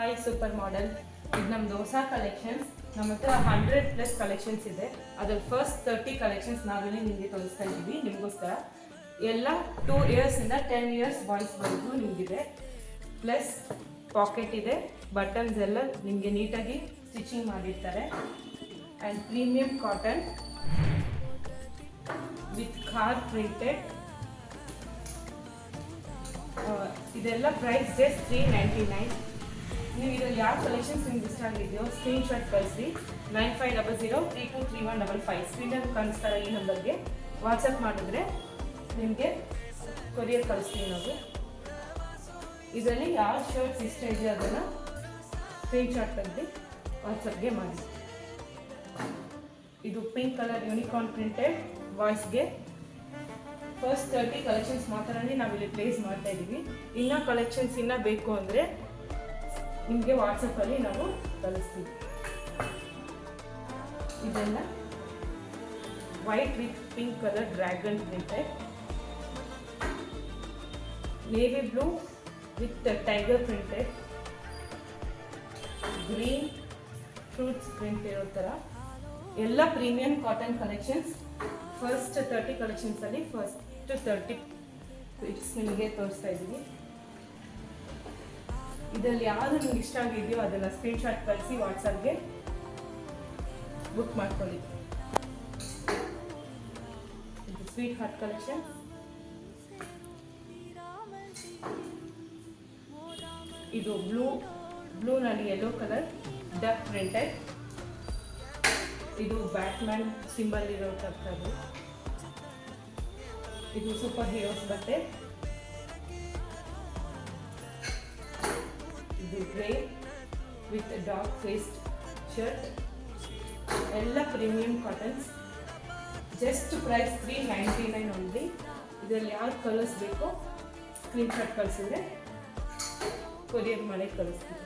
Hi super model. ಇದು ನಮ್ಮದು ಹೊಸ ಕಲೆಕ್ಷನ್ಸ್. ನಮ್ಮ ಹತ್ರ 100+ ಕಲೆಕ್ಷನ್ಸ್ ಇದೆ. ಅದ್ರಲ್ಲಿ ಫಸ್ಟ್ 30 ಕಲೆಕ್ಷನ್ಸ್ ನಾವಿಲ್ಲಿ ನಿಮಗೆ ತೋರಿಸ್ತಾ ಇದ್ದೀವಿ ನಿಮಗೋಸ್ಕರ. ಎಲ್ಲ 2 ಇಯರ್ಸಿಂದ 10 ಇಯರ್ಸ್ ಬಾಯ್ಸ್ವರೆಗೂ ನಿಮಗಿದೆ. ಪ್ಲಸ್ ಪಾಕೆಟ್ ಇದೆ, ಬಟನ್ಸ್ ಎಲ್ಲ ನಿಮಗೆ ನೀಟಾಗಿ ಸ್ಟಿಚಿಂಗ್ ಮಾಡಿರ್ತಾರೆ. And premium cotton with car printed. ಇದೆಲ್ಲ ಪ್ರೈಸ್ ಜಸ್ಟ್ 399. ನೀವು ಇದರಲ್ಲಿ ಯಾವ ಕಲೆಕ್ಷನ್ಸ್ ನಿಮ್ಗೆ ಇಷ್ಟ ಆಗಿದೆಯೋ ಸ್ಕ್ರೀನ್ಶಾಟ್ ಕಳಿಸಿ 9500323155 ಸ್ಕ್ರೀನಲ್ಲಿ ಕಾಣಿಸ್ತಾರೆ ಈ ನಂಬರ್ಗೆ ವಾಟ್ಸಪ್ ಮಾಡಿದ್ರೆ ನಿಮಗೆ ಕೊರಿಯರ್ ಕಳಿಸ್ತೀವಿ ನಾವು. ಇದರಲ್ಲಿ ಯಾವ ಶರ್ಟ್ಸ್ ಇಷ್ಟ ಇದೆಯೋ ಅದನ್ನು ಸ್ಕ್ರೀನ್ಶಾಟ್ ತೆಗೆದು ವಾಟ್ಸಪ್ಗೆ ಮಾಡಿ. ಇದು ಪಿಂಕ್ ಕಲರ್ ಯೂನಿಕಾರ್ನ್ ಪ್ರಿಂಟೆಡ್ ಬಾಯ್ಸ್ಗೆ. ಫಸ್ಟ್ 30 ಕಲೆಕ್ಷನ್ಸ್ ಮಾತ್ರನೇ ನಾವಿಲ್ಲಿ ಪ್ಲೇಸ್ ಮಾಡ್ತಾ ಇದ್ದೀವಿ. ಇನ್ನೂ ಕಲೆಕ್ಷನ್ಸ್ ಇನ್ನೂ ಬೇಕು ಅಂದರೆ ನಿಮಗೆ ವಾಟ್ಸಪ್ಪಲ್ಲಿ ನಾವು ಕಳಿಸ್ತೀವಿ. ಇದೆಲ್ಲ white with pink colour dragon printed, navy blue with tiger printed, green fruits print ಇರೋ ಥರ ಎಲ್ಲ ಪ್ರೀಮಿಯಂ ಕಾಟನ್ ಕಲೆಕ್ಷನ್ಸ್. ಫಸ್ಟ್ 30 ಕಲೆಕ್ಷನ್ಸಲ್ಲಿ ಫಸ್ಟ್ 30 ಪಿಕ್ಸ್ ನಿಮಗೆ ತೋರಿಸ್ತಾ ಇದ್ದೀವಿ. ಇದರಲ್ಲಿ ಯಾವುದು ನಿಮ್ಗೆ ಇಷ್ಟ ಆಗಿದೆಯೋ ಅದನ್ನು ಸ್ಕ್ರೀನ್ಶಾಟ್ ಕಳಿಸಿ ವಾಟ್ಸಪ್ಗೆ ಬುಕ್ ಮಾಡ್ಕೊಳ್ಳಿ. ಇದು ಸ್ವೀಟ್ ಹಾರ್ಟ್ ಕಲೆಕ್ಷನ್. ಇದು ಬ್ಲೂನಲ್ಲಿ ಯೆಲ್ಲೋ ಕಲರ್ ಡಕ್ ಪ್ರಿಂಟೆಡ್. ಇದು ಬ್ಯಾಟ್ಮ್ಯಾನ್ ಸಿಂಬಲ್ ಇರೋ ಥರದ್ದು. ಇದು ಸೂಪರ್ ಹೀರೋಸ್ ಬಟ್ಟೆ. ಇದು grey with dark faced shirt. ಎಲ್ಲ premium cottons. Just price 399 only. ಇದರಲ್ಲಿ ಯಾವ್ದು ಕಲರ್ಸ್ ಬೇಕೋ ಸ್ಕ್ರೀನ್ಶಾಟ್ ಕಳಿಸಿದ್ರೆ ಕೊರಿಯರ್ ಮಾಡಿ ಕಳಿಸ್ತೀವಿ.